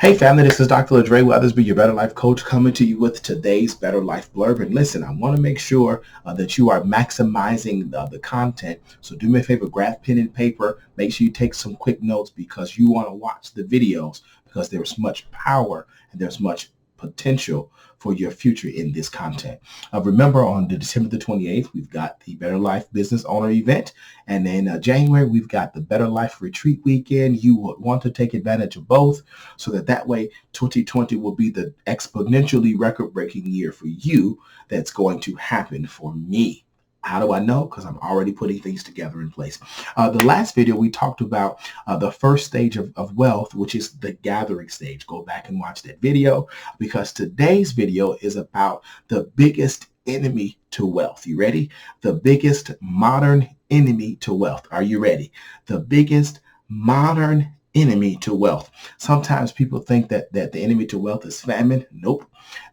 Hey family, this is Dr. Ladre Weathersby, your Better Life Coach, coming to you with today's Better Life Blurb. And listen, I want to make sure that you are maximizing the content. So do me a favor, grab pen and paper. Make sure you take some quick notes because you want to watch the videos because there's much power and there's much potential for your future in this content. Remember, on December the 28th, we've got the Better Life Business Owner event. And then January, we've got the Better Life Retreat Weekend. You would want to take advantage of both so that way 2020 will be the exponentially record-breaking year for you that's going to happen for me. How do I know? Because I'm already putting things together in place. The last video, we talked about the first stage of wealth, which is the gathering stage. Go back and watch that video because today's video is about the biggest enemy to wealth. You ready? The biggest modern enemy to wealth. Are you ready? The biggest modern enemy to wealth. Sometimes people think that the enemy to wealth is famine. Nope.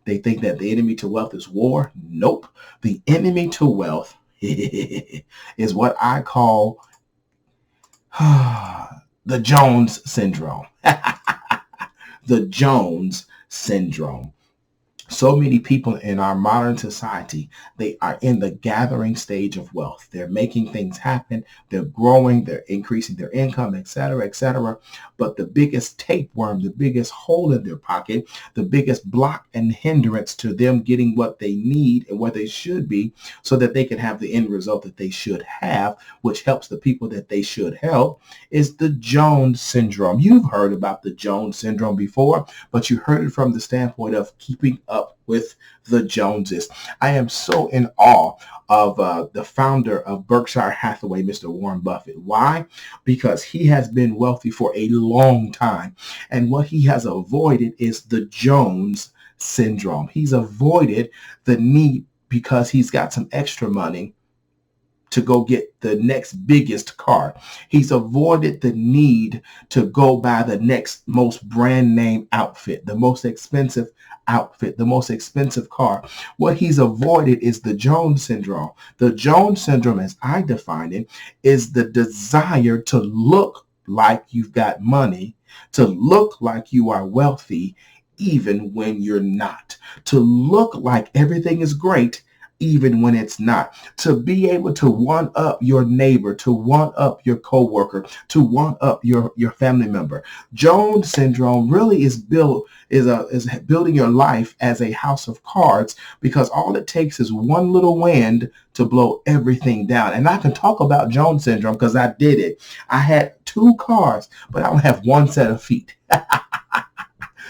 They think that the enemy to wealth is war. Nope. The enemy to wealth is what I call the Jones syndrome. The Jones syndrome. So many people in our modern society, they are in the gathering stage of wealth. They're making things happen. They're growing. They're increasing their income, et cetera, et cetera. But the biggest tapeworm, the biggest hole in their pocket, the biggest block and hindrance to them getting what they need and what they should be so that they can have the end result that they should have, which helps the people that they should help, is the Jones syndrome. You've heard about the Jones syndrome before, but you heard it from the standpoint of keeping up with the Joneses. I am so in awe of the founder of Berkshire Hathaway, Mr. Warren Buffett. Why? Because he has been wealthy for a long time. And what he has avoided is the Jones syndrome. He's avoided the need because he's got some extra money to go get the next biggest car. He's avoided the need to go buy the next most brand name outfit, the most expensive outfit, the most expensive car. What he's avoided is the Jones syndrome. The Jones syndrome, as I define it, is the desire to look like you've got money, to look like you are wealthy, even when you're not, to look like everything is great, even when it's not, to be able to one up your neighbor, to one up your coworker, to one up your family member. Jones syndrome really is building your life as a house of cards because all it takes is one little wind to blow everything down. And I can talk about Jones syndrome because I did it. I had 2 cars, but I don't have 1 set of feet.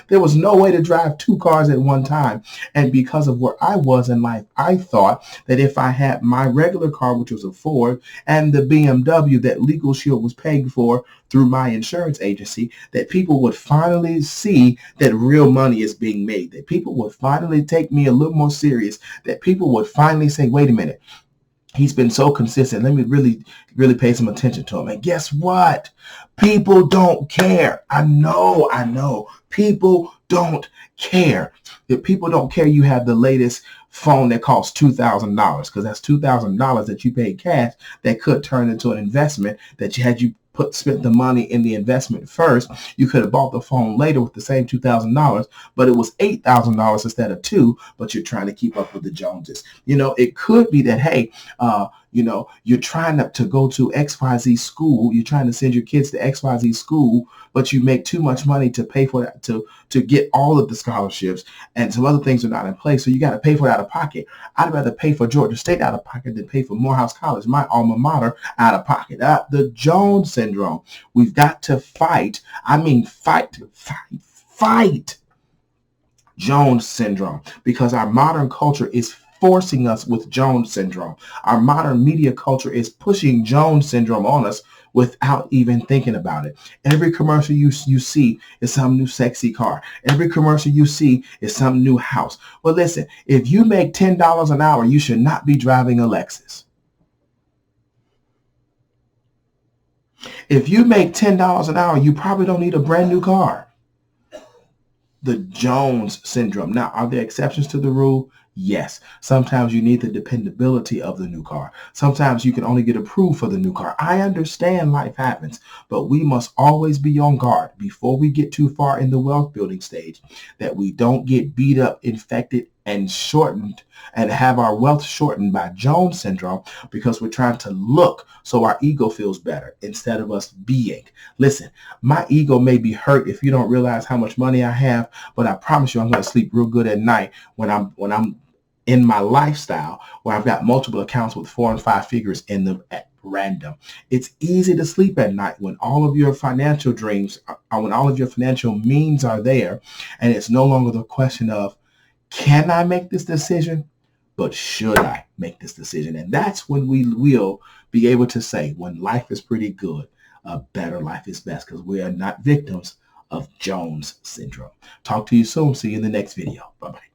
There was no way to drive 2 cars at one time. And because of where I was in life, I thought that if I had my regular car, which was a Ford, and the BMW that Legal Shield was paying for through my insurance agency, that people would finally see that real money is being made, that people would finally take me a little more serious, that people would finally say, wait a minute, he's been so consistent. Let me really pay some attention to him. And guess what? People don't care. I know. People don't care. If people don't care, you have the latest phone that costs $2,000 because that's $2,000 that you paid cash that could turn into an investment that you spent the money in the investment first. You could have bought the phone later with the same $2,000, but it was $8,000 instead of 2, but you're trying to keep up with the Joneses. It could be that, hey, you're trying to go to XYZ school. You're trying to send your kids to XYZ school, but you make too much money to pay for that, to get all of the scholarships, and some other things are not in place. So you got to pay for it out of pocket. I'd rather pay for Georgia State out of pocket than pay for Morehouse College, my alma mater, out of pocket. The Jones syndrome. We've got to fight. I mean, fight Jones syndrome because our modern culture is forcing us with Jones syndrome. Our modern media culture is pushing Jones syndrome on us without even thinking about it. Every commercial you see is some new sexy car. Every commercial you see is some new house. Well, listen, if you make $10 an hour, you should not be driving a Lexus. If you make $10 an hour, you probably don't need a brand new car. The Jones syndrome. Now, are there exceptions to the rule? Yes. Sometimes you need the dependability of the new car. Sometimes you can only get approved for the new car. I understand life happens, but we must always be on guard before we get too far in the wealth building stage that we don't get beat up, infected, and shortened and have our wealth shortened by Jones syndrome because we're trying to look so our ego feels better instead of us being. Listen, my ego may be hurt if you don't realize how much money I have, but I promise you I'm going to sleep real good at night when I'm in my lifestyle where I've got multiple accounts with 4 and 5 figures in them at random. It's easy to sleep at night when all of your financial dreams when all of your financial means are there, and it's no longer the question of, can I make this decision? But should I make this decision? And that's when we will be able to say, when life is pretty good, a better life is best, because we are not victims of Jones syndrome. Talk to you soon. See you in the next video. Bye-bye.